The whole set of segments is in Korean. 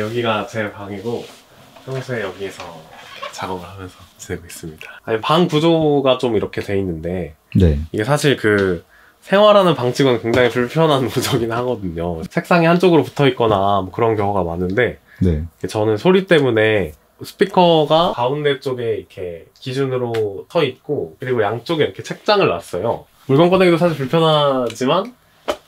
여기가 제 방이고 평소에 여기에서 작업을 하면서 지내고 있습니다. 아니, 방 구조가 좀 이렇게 돼 있는데 네. 이게 사실 그 생활하는 방치고는 굉장히 불편한 구조긴 하거든요. 책상이 한쪽으로 붙어 있거나 뭐 그런 경우가 많은데 네. 저는 소리 때문에 스피커가 가운데 쪽에 이렇게 기준으로 서 있고 그리고 양쪽에 이렇게 책장을 놨어요. 물건 꺼내기도 사실 불편하지만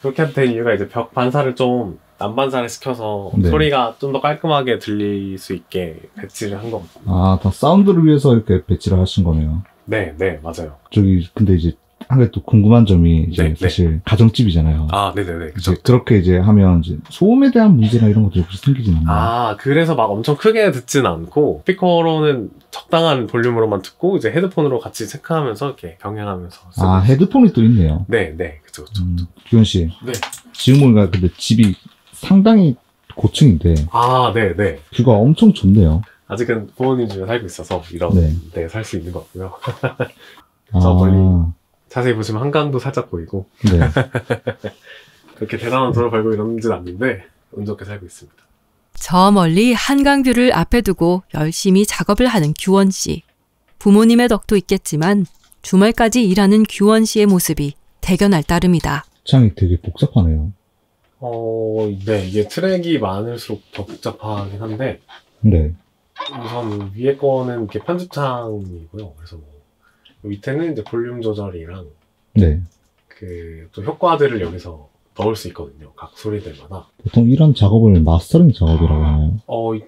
그렇게 된 이유가 이제 벽 반사를 좀 난반사를 시켜서 네. 소리가 좀 더 깔끔하게 들릴 수 있게 배치를 한 거거든요. 아, 다 사운드를 위해서 이렇게 배치를 하신 거네요. 네, 네, 맞아요. 저기, 근데 이제, 한 개 또 궁금한 점이, 이제 네, 사실, 가정집이잖아요. 아, 네네네. 그쵸. 이제 그렇게 이제 하면, 이제, 소음에 대한 문제나 이런 것들이 혹시 생기진 않나요? 아, 그래서 막 엄청 크게 듣진 않고, 스피커로는 적당한 볼륨으로만 듣고, 이제 헤드폰으로 같이 체크하면서, 이렇게 병행하면서. 쓰고 아, 헤드폰이 또 있네요. 네, 네. 그쵸, 그쵸. 규현 씨. 네. 지금 보니까 근데 집이 상당히 고층인데, 아, 네, 네. 뷰가 엄청 좋네요. 아직은 부모님 집에 살고 있어서, 이런 네. 데 살 수 있는 것 같고요. 아, 저 멀리 자세히 보시면 한강도 살짝 보이고, 네. 그렇게 대단한 돈을 벌고 이러는지는 않는데, 운 좋게 살고 있습니다. 저 멀리 한강뷰를 앞에 두고 열심히 작업을 하는 규원 씨. 부모님의 덕도 있겠지만 주말까지 일하는 규원 씨의 모습이 대견할 따름이다. 창이 되게 복잡하네요. 네, 이게 트랙이 많을수록 더 복잡하긴 한데, 네. 우선 위에 거는 이렇게 편집창이고요. 그래서 뭐, 밑에는 이제 볼륨 조절이랑, 네. 또 효과들을 여기서 넣을 수 있거든요. 각 소리들마다. 보통 이런 작업을 마스터링 작업이라고 하나요?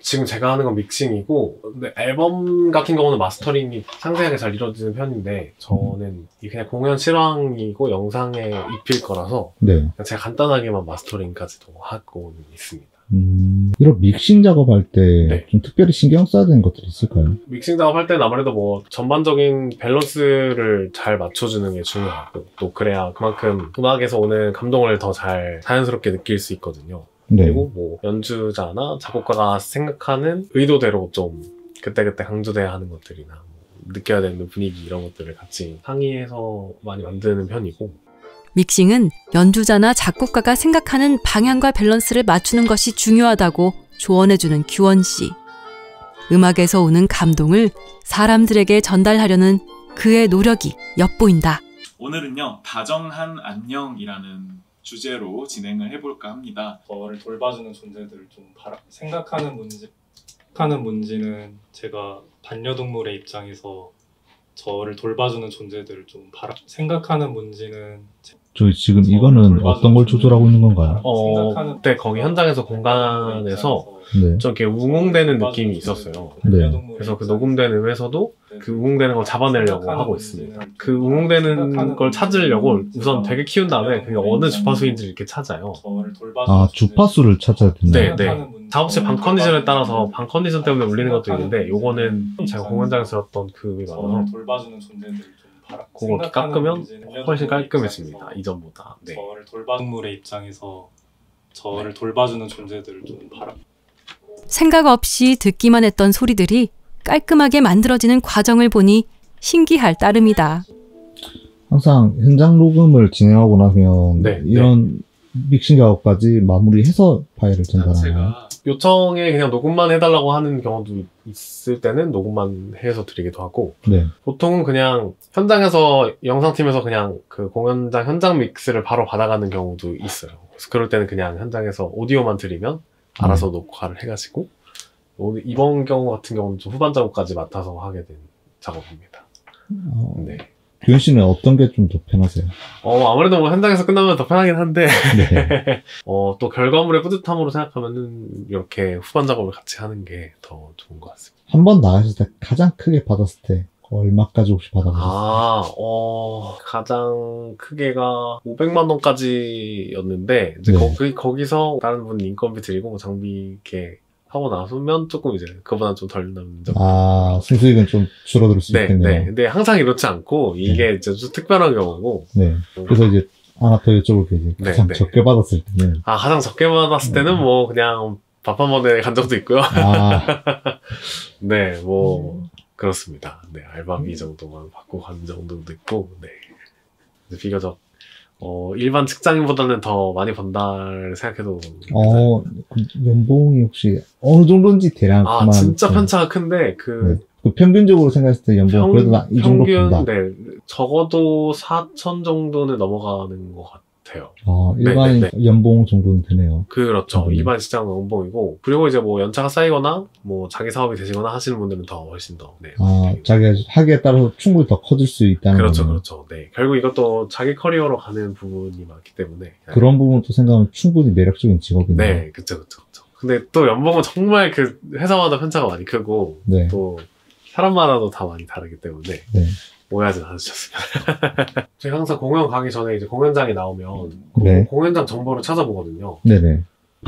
지금 제가 하는 건 믹싱이고, 근데 앨범 같은 경우는 마스터링이 상세하게 잘 이루어지는 편인데, 저는 이게 그냥 공연 실황이고 영상에 입힐 거라서, 네. 그냥 제가 간단하게만 마스터링까지도 하고 있습니다. 이런 믹싱 작업할 때 네. 좀 특별히 신경 써야 되는 것들이 있을까요? 믹싱 작업할 때는 아무래도 뭐 전반적인 밸런스를 잘 맞춰주는 게 중요하고 또 그래야 그만큼 음악에서 오는 감동을 더 잘 자연스럽게 느낄 수 있거든요. 네. 그리고 뭐 연주자나 작곡가가 생각하는 의도대로 좀 그때그때 강조돼야 하는 것들이나 뭐 느껴야 되는 분위기 이런 것들을 같이 상의해서 많이 만드는 편이고, 믹싱은 연주자나 작곡가가 생각하는 방향과 밸런스를 맞추는 것이 중요하다고 조언해주는 규원 씨. 음악에서 오는 감동을 사람들에게 전달하려는 그의 노력이 엿보인다. 오늘은요, 다정한 안녕이라는 주제로 진행을 해볼까 합니다. 저를 돌봐주는 존재들을 좀 생각하는 문제는 제가 반려동물의 입장에서 저를 돌봐주는 존재들을 좀 생각하는 문제는 저희 지금 이거는 어떤 걸 조절하고 있는 건가요? 그때 거기 현장에서 공간에서 네. 좀 이렇게 웅웅대는 느낌이 있었어요. 네. 그래서 그 녹음된 음에서도 그 웅웅대는 걸 잡아내려고 하고 있습니다. 그 웅웅대는 걸 찾으려고 우선 되게 키운 다음에 그게 어느 주파수인지 이렇게 찾아요. 아, 주파수를 찾아야 네, 된다. 네. 작업실 방 컨디션에 따라서 방 컨디션 때문에 울리는 것도 있는데 요거는 제가 공연장에서 들었던 그 음이 많아서 돌봐주는 존재들을 좀 그거 이렇게 깎으면 훨씬 깔끔해집니다. 이전보다. 네. 저를 돌봐동물의 입장에서 저를 돌봐주는 존재들을 좀 생각 없이 듣기만 했던 소리들이 깔끔하게 만들어지는 과정을 보니 신기할 따름이다. 항상 현장 녹음을 진행하고 나면 네, 이런 믹싱 작업까지 마무리해서 파일을 전달하나요? 요청에 그냥 녹음만 해달라고 하는 경우도 있을 때는 녹음만 해서 드리기도 하고, 네. 보통은 그냥 현장에서 영상팀에서 그냥 그 공연장 현장 믹스를 바로 받아가는 경우도 있어요. 그래서 그럴 때는 그냥 현장에서 오디오만 드리면 알아서 녹화를 해가지고, 이번 경우 같은 경우는 좀 후반 작업까지 맡아서 하게 된 작업입니다. 네. 규현 씨는 어떤 게 좀 더 편하세요? 아무래도 뭐 현장에서 끝나면 더 편하긴 한데, 네. 또 결과물의 뿌듯함으로 생각하면은 이렇게 후반 작업을 같이 하는 게 더 좋은 것 같습니다. 한 번 나가실 때 가장 크게 받았을 때 얼마까지 혹시 받아보셨어요? 가장 크게가 500만 원까지였는데, 이제 네. 거기서 다른 분 인건비 드리고 뭐 장비 이렇게 하고 나서면 조금 이제 그보다 좀 덜 남는 점. 순수익은 좀 줄어들 수 있겠네요. 네. 근데 항상 이렇지 않고 이게 이제 좀 특별한 경우고. 네. 그래서 이제 하나 더 여쭤볼 게 이제 가장 적게 받았을 때는. 가장 적게 받았을 때는 뭐 그냥 밥 한 번에 간 적도 있고요. 네, 뭐 그렇습니다. 네, 알바비 정도만 받고 간 정도도 있고, 네. 비교적 일반 직장인보다는 더 많이 번다를 생각해도 그 연봉이 혹시 어느 정도인지 대략 그만. 진짜 편차가 큰데 그 평균적으로 생각했을 때 연봉 그래도 이 정도 본다. 네, 적어도 4천 정도는 넘어가는 것 같아요. 일반 연봉 정도는 되네요. 그렇죠. 일반 직장 연봉이고, 그리고 이제 뭐 연차가 쌓이거나 뭐 자기 사업이 되시거나 하시는 분들은 더 훨씬 더. 네. 자기가 하기에 따라서 충분히 더 커질 수 있다는 그렇죠, 거네요. 그렇죠. 네. 결국 이것도 자기 커리어로 가는 부분이 많기 때문에. 그런 부분도 생각하면 충분히 매력적인 직업이네요. 네, 그쵸. 근데 또 연봉은 정말 그 회사마다 편차가 많이 크고, 또 사람마다도 다 많이 다르기 때문에. 오해하지 않으셨으면. 제가 항상 공연 가기 전에 이제 공연장에 나오면 공연장 정보를 찾아보거든요. 네네.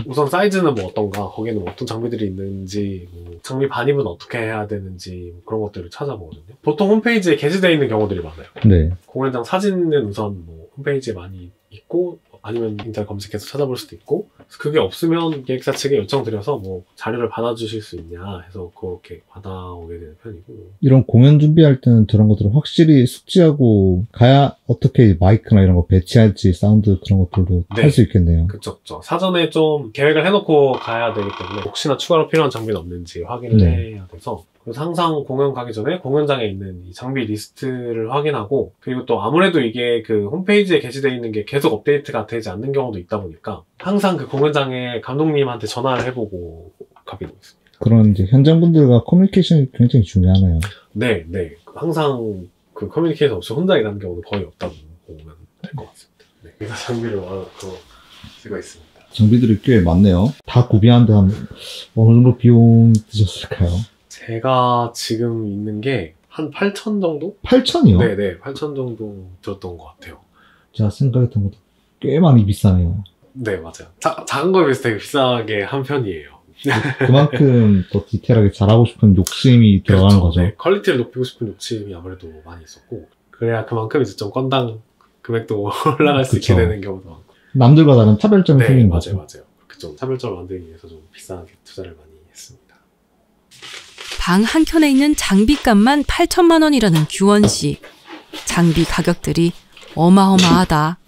우선 사이즈는 뭐 어떤가, 거기는 어떤 장비들이 있는지, 뭐 장비 반입은 어떻게 해야 되는지, 뭐 그런 것들을 찾아보거든요. 보통 홈페이지에 게시되어 있는 경우들이 많아요. 네. 공연장 사진은 우선 뭐 홈페이지에 많이 있고, 아니면 인터넷 검색해서 찾아볼 수도 있고, 그게 없으면 기획사 측에 요청드려서 뭐 자료를 받아주실 수 있냐 해서 그렇게 받아오게 되는 편이고. 이런 공연 준비할 때는 저런 것들을 확실히 숙지하고 가야 어떻게 마이크나 이런 거 배치할지, 사운드 그런 것들도 할 수 있겠네요. 그쵸. 사전에 좀 계획을 해놓고 가야 되기 때문에 혹시나 추가로 필요한 장비는 없는지 확인을 해야 돼서, 그래서 항상 공연 가기 전에 공연장에 있는 이 장비 리스트를 확인하고, 그리고 또 아무래도 이게 그 홈페이지에 게시되어 있는 게 계속 업데이트가 되지 않는 경우도 있다 보니까 항상 그 공연장에 감독님한테 전화를 해보고 가게 되고 있습니다. 그런 이제 현장분들과 커뮤니케이션이 굉장히 중요하네요. 네. 항상 그 커뮤니케이션 없이 혼자 일하는 경우는 거의 없다고 보면 될 것 같습니다. 네. 그래서 장비를 와놓고 쓰고 있습니다. 장비들이 꽤 많네요. 다 구비하는데 한 어느 정도 비용 드셨을까요? 제가 지금 있는 게 한 8천 정도? 8천이요? 네네, 8천 정도 들었던 것 같아요. 제가 생각했던 것도 꽤 많이 비싸네요. 네, 맞아요. 작은 거에 비해서 되게 비싸게 한 편이에요. 그만큼 더 디테일하게 잘하고 싶은 욕심이 들어가는 거죠. 네, 퀄리티를 높이고 싶은 욕심이 아무래도 많이 있었고, 그래야 그만큼 이제 좀 건당 금액도 올라갈 수 있게 되는 경우도 많고. 남들과 다른 차별점이 생기는 거죠. 맞아요. 그렇게 좀 차별점을 만들기 위해서 좀 비싸게 투자를 많이 했습니다. 방 한켠에 있는 장비값만 8천만 원이라는 규원 씨. 장비 가격들이 어마어마하다.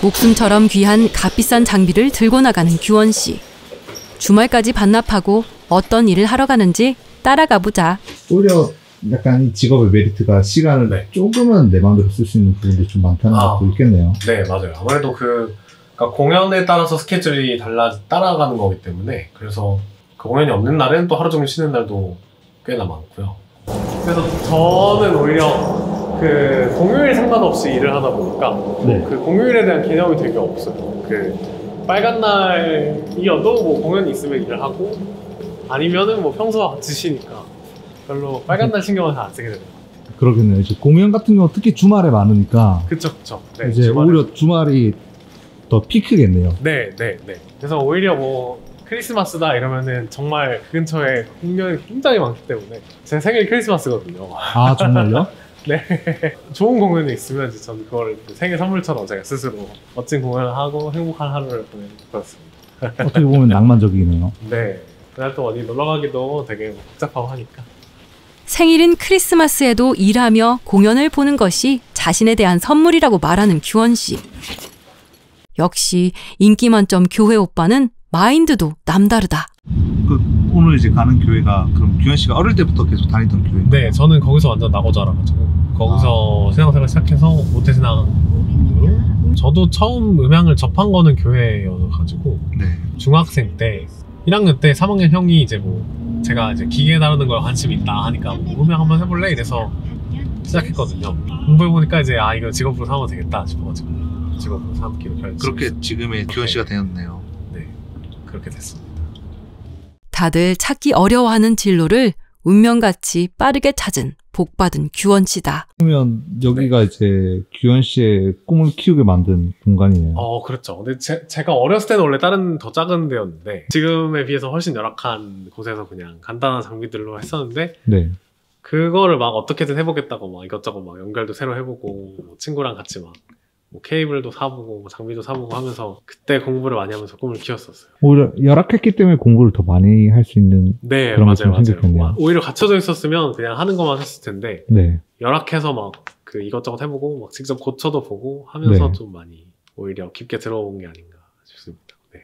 목숨처럼 귀한 값비싼 장비를 들고 나가는 규원 씨. 주말까지 반납하고 어떤 일을 하러 가는지 따라가 보자. 오히려 약간 이 직업의 메리트가 시간을 조금은 내 마음대로 쓸 수 있는 부분들이 좀 많다는 것도 있겠네요. 네, 맞아요. 아무래도 그러니까 공연에 따라서 스케줄이 따라가는 거기 때문에, 그래서 그 공연이 없는 날은 또 하루 종일 쉬는 날도 꽤나 많고요. 그래서 저는 오히려 그 공휴일 상관없이 일을 하다 보니까 그 공휴일에 대한 개념이 되게 없어요. 그 빨간 날이어도 뭐 공연이 있으면 일을 하고, 아니면은 뭐 평소와 같이 쉬니까 별로 빨간 날 신경을 잘 안 쓰게 되는 것 같아요. 그러겠네요. 이제 공연 같은 경우 특히 주말에 많으니까. 그쵸. 네, 이제 오히려 주말이 더 피크겠네요. 네. 그래서 오히려 뭐 크리스마스다 이러면은 정말 그 근처에 공연이 굉장히 많기 때문에, 제 생일 크리스마스거든요. 아, 정말요? 네. 좋은 공연이 있으면 저는 그걸 생일 선물처럼 제가 스스로 멋진 공연을 하고 행복한 하루를 보내는 그렇습니다. 어떻게 보면 낭만적이네요. 네. 그날 또 어디 놀러 가기도 되게 복잡하고 하니까. 생일인 크리스마스에도 일하며 공연을 보는 것이 자신에 대한 선물이라고 말하는 규원 씨. 역시 인기 만점 교회 오빠는 마인드도 남다르다. 오늘 이제 가는 교회가 그럼 규현 씨가 어릴 때부터 계속 다니던 교회인가요? 네, 저는 거기서 완전 나고 자라가지고 거기서 신앙생활 시작해서 모태신앙으로, 저도 처음 음향을 접한 거는 교회여가지고 중학생 때 1학년 때 3학년 형이 이제 뭐 제가 이제 기계 다루는 거에 관심이 있다 하니까 뭐 음향 한번 해볼래? 이래서 시작했거든요. 공부해보니까 이제 이거 직업으로 삼아도 되겠다 싶어가지고 직업으로 삼기로 결심했어요. 그렇게 지금의 규현 씨가 되었네요. 네, 그렇게 됐습니다. 다들 찾기 어려워하는 진로를 운명같이 빠르게 찾은 복받은 규원 씨다. 그러면 여기가 이제 규현 씨의 꿈을 키우게 만든 공간이네요. 그렇죠. 근데 제가 어렸을 때는 원래 다른 더 작은 데였는데, 지금에 비해서 훨씬 열악한 곳에서 그냥 간단한 장비들로 했었는데, 그거를 막 어떻게든 해보겠다고 막 이것저것 막 연결도 새로 해보고, 뭐 친구랑 같이 막 뭐 케이블도 사보고 뭐 장비도 사보고 하면서 그때 공부를 많이 하면서 꿈을 키웠었어요. 오히려 열악했기 때문에 공부를 더 많이 할 수 있는. 네, 맞아요. 오히려 갇혀져 있었으면 그냥 하는 것만 했을 텐데, 열악해서 막 그 이것저것 해보고 막 직접 고쳐도 보고 하면서 네. 좀 많이 오히려 깊게 들어온 게 아닌가 싶습니다. 네.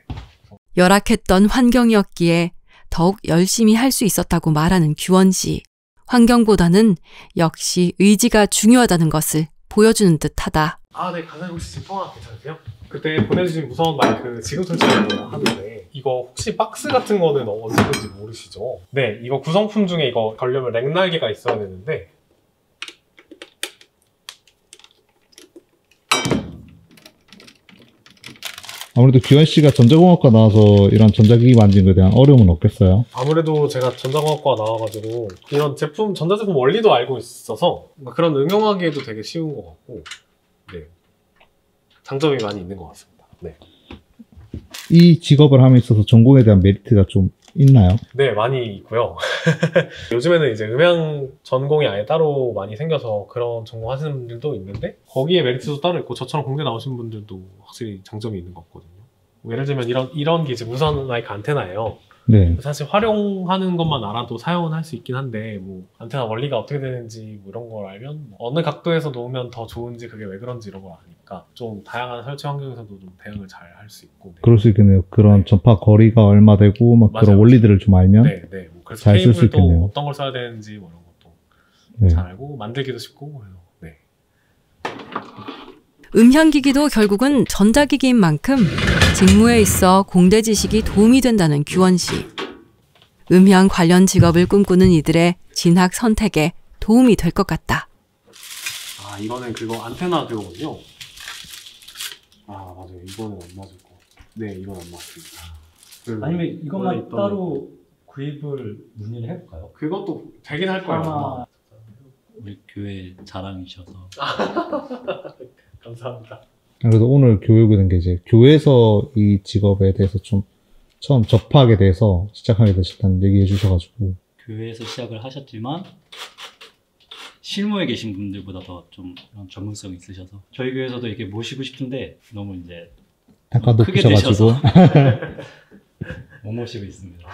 열악했던 환경이었기에 더욱 열심히 할 수 있었다고 말하는 규원 씨. 환경보다는 역시 의지가 중요하다는 것을 보여주는 듯하다. 아, 네, 강사님 혹시 지금 통화 괜찮으세요? 그때 보내주신 무선 마이크 지금 설치하려고 하는데 이거 혹시 박스 같은 거는 언제든지 모르시죠? 네, 이거 구성품 중에 이거 걸려면 렉날개가 있어야 되는데 아무래도 규환 씨가 전자공학과 나와서 이런 전자기기 만지는 거에 대한 어려움은 없겠어요? 아무래도 제가 전자공학과 나와가지고 이런 제품, 전자제품 원리도 알고 있어서 그런 응용하기에도 되게 쉬운 것 같고 네, 장점이 많이 있는 것 같습니다. 네. 이 직업을 함에 있어서 전공에 대한 메리트가 좀 있나요? 네, 많이 있고요. 요즘에는 이제 음향 전공이 아예 따로 많이 생겨서 그런 전공 하시는 분들도 있는데 거기에 메리트도 따로 있고 저처럼 공대 나오신 분들도 확실히 장점이 있는 것 같거든요. 뭐 예를 들면 이런 게 이제 무선 마이크 안테나예요. 네. 사실 활용하는 것만 알아도 사용은 할 수 있긴 한데 뭐 안테나 원리가 어떻게 되는지 뭐 이런 걸 알면 뭐 어느 각도에서 놓으면 더 좋은지 그게 왜 그런지 이런 걸 아니까 좀 다양한 설치 환경에서도 좀 대응을 잘 할 수 있고. 네. 그럴 수 있겠네요. 그런 네. 전파 거리가 얼마 되고 막 맞아요, 그런 원리들을 좀 알면 네, 네. 뭐 그래서 잘 쓸 수 케이블도 있겠네요. 어떤 걸 써야 되는지 뭐 이런 것도 네. 잘 알고 만들기도 쉽고 그래서 네. 음향기기도 결국은 전자기기인 만큼 직무에 있어 공대 지식이 도움이 된다는 규원 씨. 음향 관련 직업을 꿈꾸는 이들의 진학 선택에 도움이 될 것 같다. 아, 이거는 그거 안테나 그거군요. 아, 맞아요. 이거는 안 맞을 것 같아요. 네, 이건 안 맞습니다. 아니면 원래 이것만 있던 따로 구입을 문의를 해볼까요? 그것도 되긴 할 거예요. 아마. 우리 교회 자랑이셔서. 감사합니다. 그래도 오늘 교육이 된 게 이제 교회에서 이 직업에 대해서 좀 처음 접하게 돼서 시작하게 되셨다는 얘기해 주셔가지고 교회에서 시작을 하셨지만 실무에 계신 분들보다 더 좀 전문성이 있으셔서 저희 교회에서도 이렇게 모시고 싶은데 너무 이제 단가 크게 높으셔가지고 못 모시고 있습니다.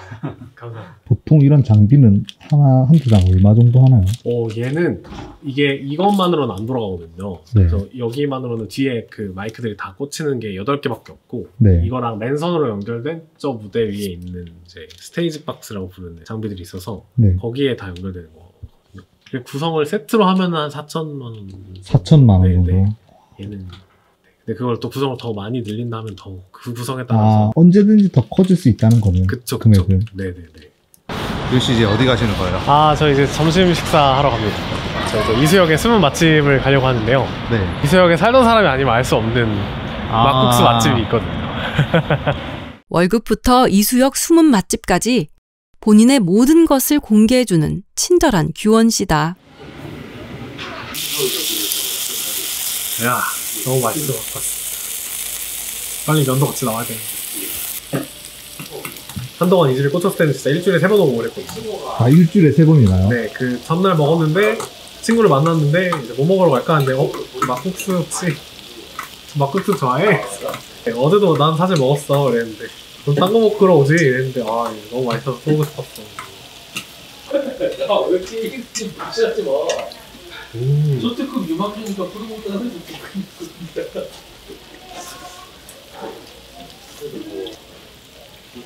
감사합니다. 보통 이런 장비는 하나 한두 장 얼마 정도 하나요? 얘는 이것만으로는 안 돌아가거든요. 네. 그래서 여기만으로는 뒤에 그 마이크들이 다 꽂히는 게 8개밖에 없고 네. 이거랑 랜선으로 연결된 저 무대 위에 있는 이제 스테이지 박스라고 부르는 장비들이 있어서 네. 거기에 다 연결되는 거거든요. 그리고 구성을 세트로 하면 한 4천만 원. 4천만 원 네, 정도. 네. 얘는 근데 그걸 또 구성을 더 많이 늘린다면 더 그 구성에 아, 따라서 언제든지 더 커질 수 있다는 거네요. 그쵸. 금액을. 네네네. 요시 이제 어디 가시는 거예요? 아, 저 이제 점심 식사하러 갑니다. 저 이수역의 숨은 맛집을 가려고 하는데요. 네. 이수역에 살던 사람이 아니면 알 수 없는 막국수 맛집이 있거든요. 월급부터 이수역 숨은 맛집까지 본인의 모든 것을 공개해주는 친절한 규원 씨다. 야, 너무 맛있어. 빨리 면도 같이 나와야 돼. 한동안 이 집에 꽂혔을 때는 진짜 일주일에 3번 오고 그랬거든요. 아, 일주일에 3번이나요? 네, 그 전날 먹었는데 친구를 만났는데 이제 뭐 먹으러 갈까 하는데 막국수 혹시 막국수 좋아해? 네, 어제도 난 사실 먹었어 그랬는데 그럼 딴 거 먹으러 오지 이랬는데 아 이거 너무 맛있어서 또 오고 싶었어. 야, 왜 이렇게 일찍 무시하지 마. 저특급 유망주니까 프로모트 하는 거 좋겠는데.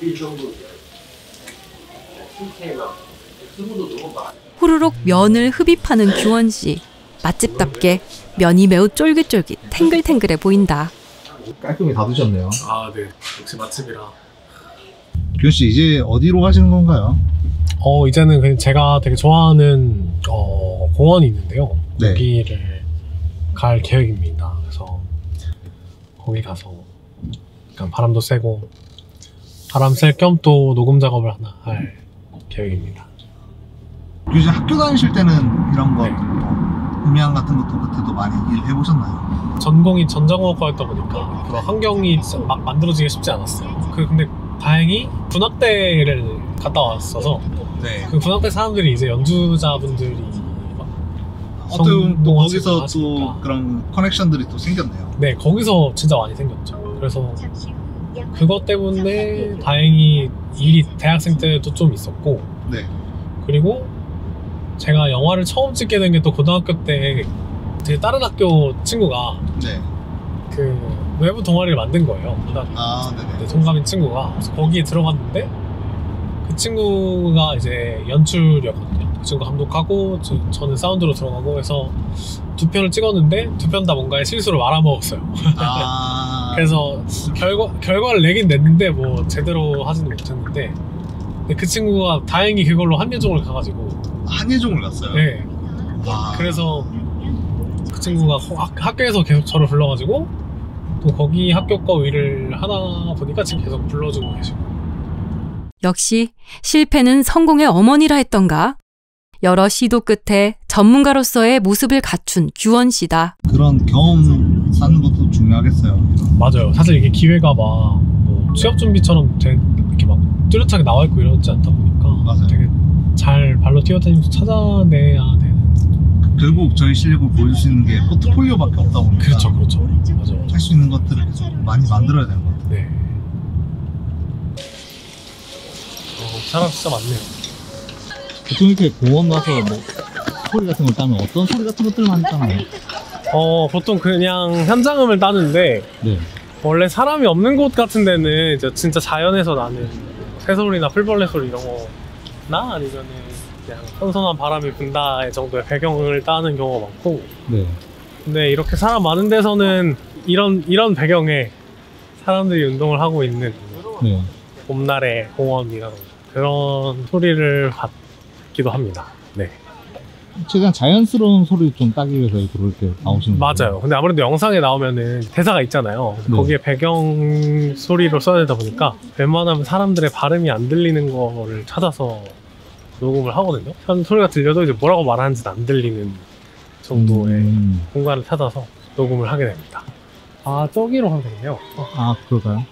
우리 정도 술캐나 스무도 너무 많아. 후루룩 면을 흡입하는 규원 씨. 맛집답게 면이 매우 쫄깃쫄깃 탱글탱글해 보인다. 깔끔히 다 드셨네요. 아, 네. 역시 맛집이라. 규현 씨 이제 어디로 가시는 건가요? 이제는 그냥 제가 되게 좋아하는 공원이 있는데요. 네. 거기를 갈 계획입니다. 그래서 거기 가서 약간 바람도 쐬고 바람 쐴 겸 또 녹음 작업을 하나 할 계획입니다. 규현 씨 학교 다니실 때는 이런 거 음향 같은 것도 그때도 많이 일해보셨나요? 전공이 전자공학과였다 보니까 그런 환경이 막 만들어지기 쉽지 않았어요. 근데 다행히 군악대를 갔다 왔어서 네. 그 군악대 사람들이 이제 연주자분들이 어떤 거기서 또 하시니까. 그런 커넥션들이 또 생겼네요. 네, 거기서 진짜 많이 생겼죠. 그래서 그것 때문에 다행히 일이 대학생 때도 좀 있었고 네. 그리고 제가 영화를 처음 찍게 된 게 또 고등학교 때 제 다른 학교 친구가 네. 그 외부 동아리를 만든 거예요. 네네. 동갑인 친구가. 그래서 거기에 들어갔는데 그 친구가 이제 연출이었거든요. 그 친구 감독하고 저는 사운드로 들어가고 해서 2편을 찍었는데 2편 다 뭔가의 실수로 말아먹었어요. 그래서 결과를 내긴 냈는데 뭐 제대로 하지는 못했는데 근데 그 친구가 다행히 그걸로 한예종을 가가지고 한예종을 갔어요? 네. 그래서 그 친구가 학교에서 계속 저를 불러가지고 또 거기 학교 거 일을 하다 보니까 지금 계속 불러주고 계시고. 역시 실패는 성공의 어머니라 했던가? 여러 시도 끝에 전문가로서의 모습을 갖춘 규원 씨다. 그런 경험 쌓는 것도 중요하겠어요. 맞아요. 사실 이게 기회가 막 뭐 취업 준비처럼 이렇게 막 뚜렷하게 나와 있고 이러지 않다 보니까 맞아요. 되게 잘 발로 뛰어다니면서 찾아내야 되는. 결국 저희 실력을 보여줄 수 있는 게 포트폴리오밖에 없다 보니까. 그렇죠. 맞아요. 할 수 있는 것들을 계속 많이 만들어야 되는 것 같아요. 네. 사람 진짜 많네요. 보통 이렇게 공원 가서 뭐 소리 같은 걸 따면 어떤 소리 같은 것들을 많이 따나요? 보통 그냥 현장음을 따는데 네. 원래 사람이 없는 곳 같은 데는 이제 진짜 자연에서 나는 새소리나 풀벌레 소리 이런 거나 아니면은 그냥 선선한 바람이 분다 정도의 배경을 따는 경우가 많고. 네. 근데 이렇게 사람 많은 데서는 이런 배경에 사람들이 운동을 하고 있는 네. 봄날의 공원이라던가 그런 소리를 받기도 합니다. 네. 최대한 자연스러운 소리 좀 따기 위해서 그렇게 나오시는 거예요? 맞아요. 근데 아무래도 영상에 나오면은 대사가 있잖아요. 네. 거기에 배경 소리로 써야 되다 보니까 웬만하면 사람들의 발음이 안 들리는 거를 찾아서 녹음을 하거든요. 소리가 들려도 이제 뭐라고 말하는지는 안 들리는 정도의 공간을 찾아서 녹음을 하게 됩니다. 저기로 하면 되겠네요. 그럴까요?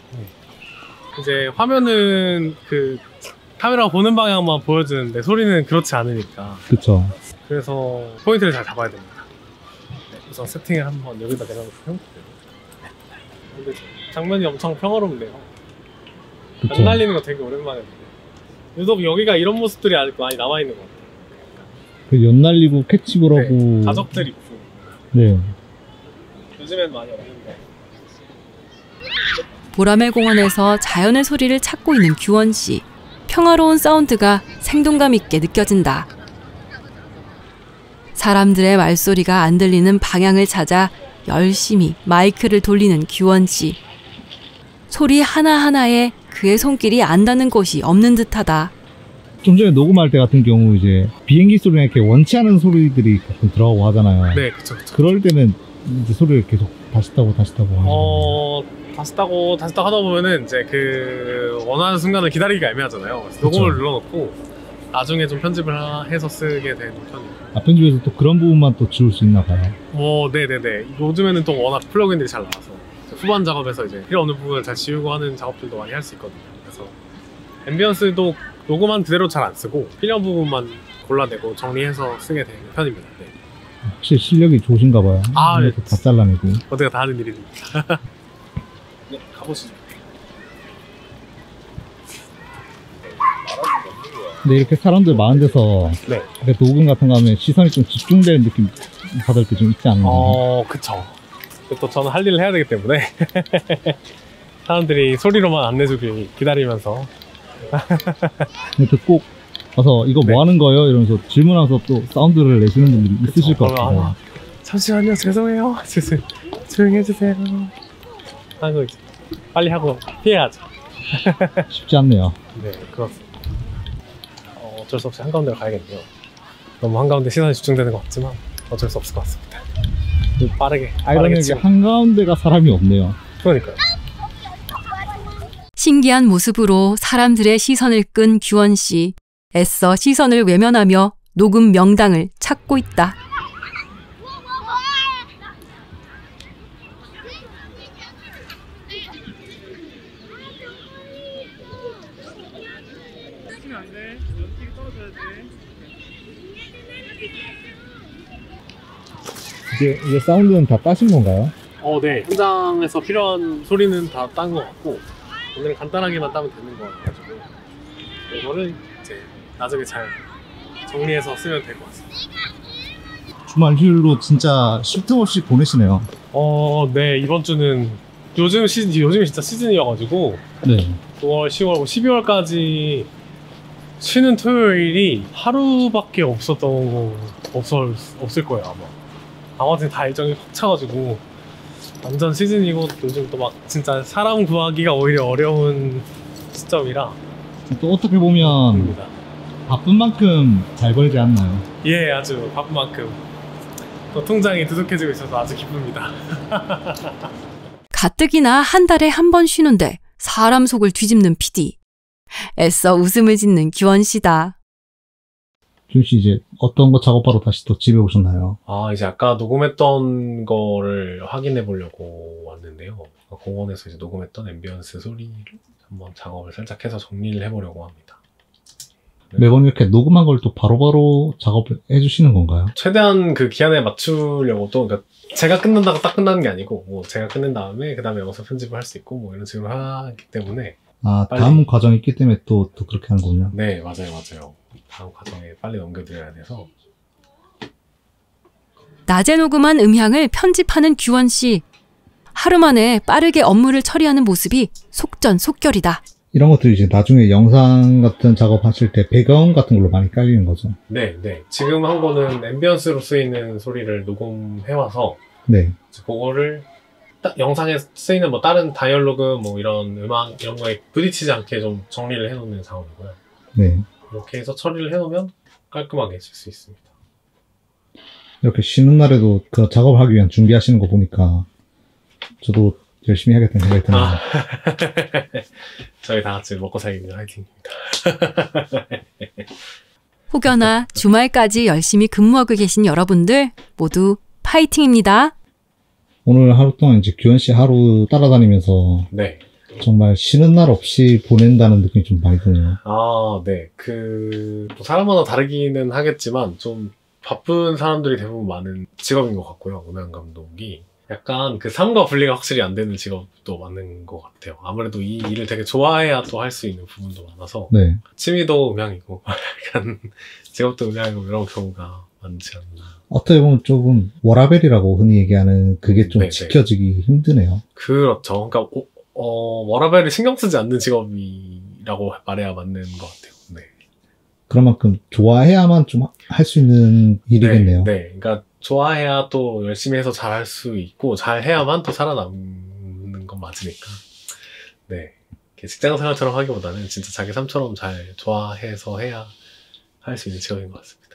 이제 화면은 그 카메라가 보는 방향만 보여주는데 소리는 그렇지 않으니까. 그쵸. 그래서 포인트를 잘 잡아야 됩니다. 네, 우선 세팅을 한번 여기다 내려놓고요. 근데 장면이 엄청 평화롭네요. 그쵸. 안 날리는 거 되게 오랜만에 보네요. 유독 여기가 이런 모습들이 많이 남아있는 것 같아요. 그 연날리고 캐치볼하고. 네, 가족들 있고. 네. 요즘엔 많이 없는데. 보라매 공원에서 자연의 소리를 찾고 있는 규원 씨. 평화로운 사운드가 생동감 있게 느껴진다. 사람들의 말소리가 안 들리는 방향을 찾아 열심히 마이크를 돌리는 규원 씨. 소리 하나하나에 그의 손길이 안 닿는 곳이 없는 듯하다. 좀 전에 녹음할 때 같은 경우 이제 비행기 소리나 이렇게 원치 않은 소리들이 가끔 들어가고 하잖아요. 네, 그쵸. 그럴 때는 이제 소리를 계속 다시 따고 다시 따고 하다 보면은 이제 그 원하는 순간을 기다리기가 애매하잖아요. 그래서 녹음을 눌러놓고 나중에 좀 편집을 해서 쓰게 되는 편이에요. 편집에서 또 그런 부분만 또 지울 수 있나 봐요. 네네네. 요즘에는 또 워낙 플러그인들이 잘 나와서 후반 작업에서 이제 필요 없는 부분을 잘 지우고 하는 작업들도 많이 할 수 있거든요. 그래서 앰비언스도 녹음한 그대로 잘 안 쓰고 필요한 부분만 골라내고 정리해서 쓰게 되는 편입니다. 네. 혹시 실력이 좋으신가 봐요. 네. 다 잘라내고. 어디가 다 하는 일입니다. 네, 가보시죠. 근데 이렇게 사람들 많은 데서 네. 녹음 같은 거 하면 시선이 좀 집중되는 느낌 받을 때 좀 있지 않나요? 그쵸. 또 저는 할 일을 해야 되기 때문에 사람들이 소리로만 안 내주길 기다리면서 근데 꼭 와서 이거 뭐 하는 거예요? 이러면서 질문하면서 또 사운드를 내시는 분들이 있으실 것 같아요. 잠시만요, 죄송해요. 조용히 해주세요. 하고 이제 빨리 하고 피해야죠. 쉽지 않네요. 네, 그렇습니다. 어쩔 수 없이 한가운데로 가야겠네요. 너무 한가운데 시선이 집중되는 것 같지만 어쩔 수 없을 것 같습니다. 빠르게 한가운데가 사람이 없네요. 그러니까요. 신기한 모습으로 사람들의 시선을 끈 규원 씨. 애써 시선을 외면하며 녹음 명당을 찾고 있다. 이제 사운드는 다 따신 건가요? 네. 현장에서 필요한 소리는 다 딴 것 같고 오늘은 간단하게만 따면 되는 거 같아가지고 이거를 이제 나중에 잘 정리해서 쓰면 될 것 같습니다. 주말 휴일로 진짜 쉴 틈 없이 보내시네요. 네, 이번 주는 요즘이 진짜 시즌이어가지고 네. 9월, 10월, 12월까지 쉬는 토요일이 하루밖에 없을 거예요, 아마. 나머지는 다 일정이 꽉 차가지고 완전 시즌이고 요즘 또 막 진짜 사람 구하기가 오히려 어려운 시점이라 또 어떻게 보면 됩니다. 바쁜 만큼 잘 벌지 않나요? 예, 아주 바쁜 만큼 또 통장이 두둑해지고 있어서 아주 기쁩니다. 가뜩이나 한 달에 한 번 쉬는데 사람 속을 뒤집는 PD. 애써 웃음을 짓는 규원 씨다. 규원 씨 이제 어떤 거 작업하러 다시 또 집에 오셨나요? 이제 아까 녹음했던 거를 확인해 보려고 왔는데요. 공원에서 이제 녹음했던 앰비언스 소리를 한번 작업을 살짝 해서 정리를 해보려고 합니다. 매번 이렇게 녹음한 걸 또 바로바로 작업을 해주시는 건가요? 최대한 그 기한에 맞추려고 또, 그러니까 제가 끝낸다고 딱 끝나는 게 아니고, 뭐 제가 끝낸 다음에 그 다음에 영상 편집을 할 수 있고, 뭐 이런 식으로 하기 때문에. 빨리. 다음 과정이 있기 때문에 또 그렇게 하는군요. 네, 맞아요. 다음 과정에 빨리 넘겨드려야 돼서. 낮에 녹음한 음향을 편집하는 규원 씨. 하루 만에 빠르게 업무를 처리하는 모습이 속전속결이다. 이런 것들이 이제 나중에 영상 같은 작업하실 때 배경 같은 걸로 많이 깔리는 거죠. 네. 지금 한 거는 앰비언스로 쓰이는 소리를 녹음해와서, 네. 그거를 영상에 쓰이는 뭐 다른 다이얼로그 뭐 이런 음악 이런 거에 부딪히지 않게 좀 정리를 해놓는 상황이고요. 네. 이렇게 해서 처리를 해놓으면 깔끔하게 쓸 수 있습니다. 이렇게 쉬는 날에도 그 작업을 하기 위한 준비하시는 거 보니까 저도 열심히 해야겠다는 생각이 드네요. 저희 다 같이 먹고 살기 위한 화이팅입니다. 혹여나 주말까지 열심히 근무하고 계신 여러분들 모두 파이팅입니다. 오늘 하루 동안 이제 규원 씨 하루 따라다니면서 네. 정말 쉬는 날 없이 보낸다는 느낌이 좀 많이 드네요. 네. 뭐 사람마다 다르기는 하겠지만 좀 바쁜 사람들이 대부분 많은 직업인 것 같고요. 음향 감독이. 약간 그 삶과 분리가 확실히 안 되는 직업도 맞는 것 같아요. 아무래도 이 일을 되게 좋아해야 또 할 수 있는 부분도 많아서. 네. 취미도 음향이고, 약간 직업도 음향이고 이런 경우가 많지 않나. 어떻게 보면 조금 워라벨이라고 흔히 얘기하는 그게 좀 네네. 지켜지기 힘드네요. 그렇죠. 그러니까 워라벨을 신경 쓰지 않는 직업이라고 말해야 맞는 것 같아요. 네. 그런 만큼 좋아해야만 좀 할 수 있는 일이겠네요. 네. 그러니까 좋아해야 또 열심히 해서 잘할 수 있고 잘해야만 또 살아남는 건 맞으니까. 네. 직장 생활처럼 하기보다는 진짜 자기 삶처럼 잘 좋아해서 해야 할 수 있는 직업인 것 같습니다.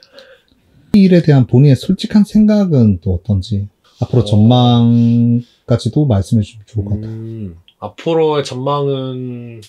이 일에 대한 본인의 솔직한 생각은 또 어떤지 앞으로 전망까지도 말씀해 주시면 좋을 것 같아요. 앞으로의 전망은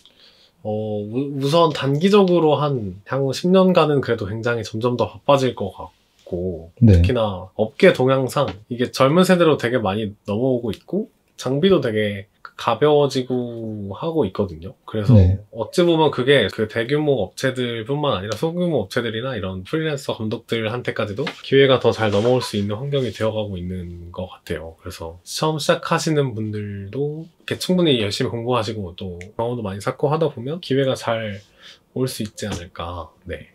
우선 단기적으로 향후 10년간은 그래도 굉장히 점점 더 바빠질 것 같고 네. 특히나 업계 동향상 이게 젊은 세대로 되게 많이 넘어오고 있고 장비도 되게 가벼워지고 하고 있거든요. 그래서 네. 어찌 보면 그게 그 대규모 업체들뿐만 아니라 소규모 업체들이나 이런 프리랜서 감독들한테까지도 기회가 더 잘 넘어올 수 있는 환경이 되어가고 있는 것 같아요. 그래서 처음 시작하시는 분들도 이렇게 충분히 열심히 공부하시고 또 경험도 많이 쌓고 하다 보면 기회가 잘 올 수 있지 않을까. 네.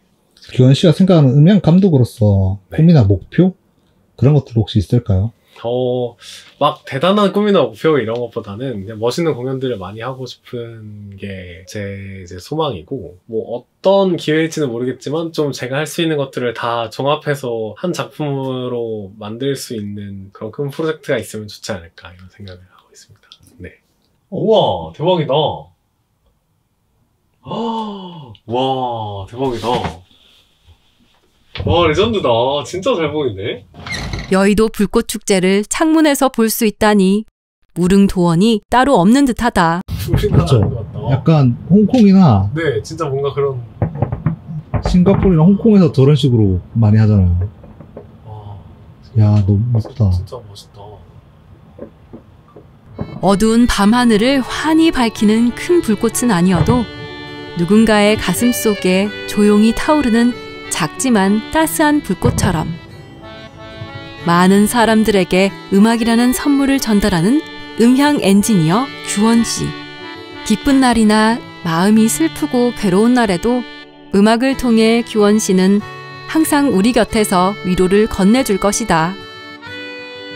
규원 씨가 생각하는 음향 감독으로서 네. 꿈이나 목표? 그런 것들 혹시 있을까요? 막 대단한 꿈이나 목표 이런 것보다는 그냥 멋있는 공연들을 많이 하고 싶은 게 제 이제 소망이고, 뭐 어떤 기회일지는 모르겠지만 좀 제가 할 수 있는 것들을 다 종합해서 한 작품으로 만들 수 있는 그런 큰 프로젝트가 있으면 좋지 않을까 이런 생각을 하고 있습니다. 네. 우와, 대박이다. 와, 대박이다. 와, 레전드다. 진짜 잘 보이네. 여의도 불꽃축제를 창문에서 볼 수 있다니 무릉도원이 따로 없는 듯하다. 그렇죠. 약간 홍콩이나 네, 진짜 뭔가 그런. 싱가포르나 홍콩에서 저런 식으로 많이 하잖아요. 와, 야, 너무 예쁘다. 진짜 멋있다. 어두운 밤하늘을 환히 밝히는 큰 불꽃은 아니어도 누군가의 가슴 속에 조용히 타오르는 작지만 따스한 불꽃처럼 많은 사람들에게 음악이라는 선물을 전달하는 음향 엔지니어 규원 씨. 기쁜 날이나 마음이 슬프고 괴로운 날에도 음악을 통해 규원 씨는 항상 우리 곁에서 위로를 건네줄 것이다.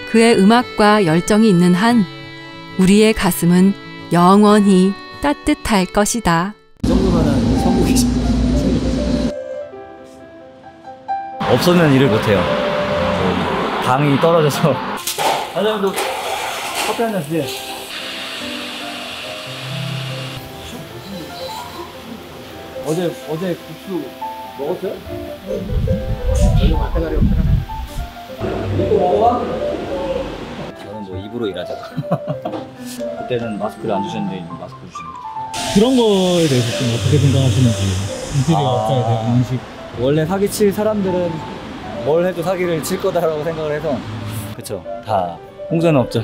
그의 음악과 열정이 있는 한 우리의 가슴은 영원히 따뜻할 것이다. 이 정도면은 성공이죠. 없으면 일을 못해요. 방이 떨어져서. 사장님도 커피 한잔 주세요. 어제 국수 먹었어요? 저녁 앞에가리 없잖아. 이거 먹어봐? 저는 뭐 입으로 일하죠. 그때는 마스크를 안 주셨는데 이제 마스크 주시는. 그런 거에 대해서 좀 어떻게 생각하시는지, 인테리어 업자에 대한 인식. 원래 사기칠 사람들은 뭘 해도 사기를 칠 거다라고 생각을 해서, 그쵸, 다 홍보는 없죠.